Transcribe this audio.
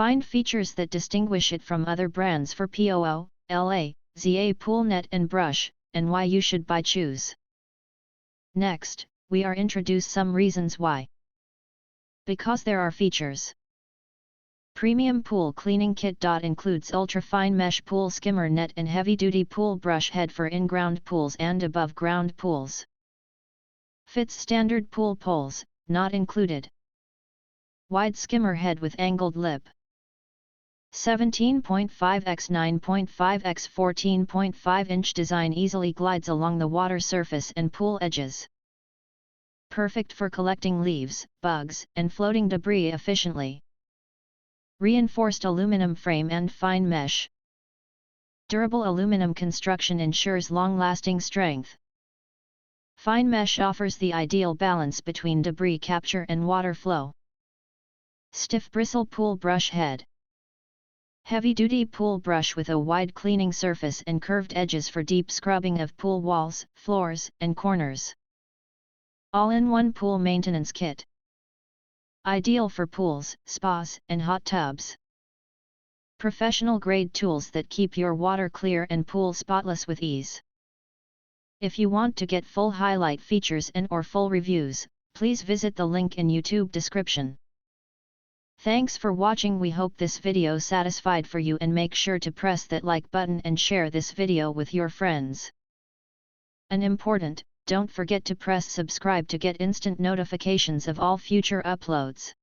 Find features that distinguish it from other brands for POOLAZA pool net and brush, and why you should choose. Next, we are introduce some reasons why. Because there are features. Premium Pool Cleaning Kit. Includes ultra-fine mesh pool skimmer net and heavy-duty pool brush head for in-ground pools and above-ground pools. Fits standard pool poles, not included. Wide skimmer head with angled lip. 17.5 x 9.5 x 14.5 inch design easily glides along the water surface and pool edges. Perfect for collecting leaves, bugs, and floating debris efficiently. Reinforced aluminum frame and fine mesh. Durable aluminum construction ensures long-lasting strength. Fine mesh offers the ideal balance between debris capture and water flow. Stiff bristle pool brush head. Heavy-duty pool brush with a wide cleaning surface and curved edges for deep scrubbing of pool walls, floors, and corners. All-in-one pool maintenance kit. Ideal for pools, spas, and hot tubs. Professional-grade tools that keep your water clear and pool spotless with ease. If you want to get full highlight features and/or full reviews, please visit the link in YouTube description. Thanks for watching. We hope this video satisfied for you, and make sure to press that like button and share this video with your friends. And important, don't forget to press subscribe to get instant notifications of all future uploads.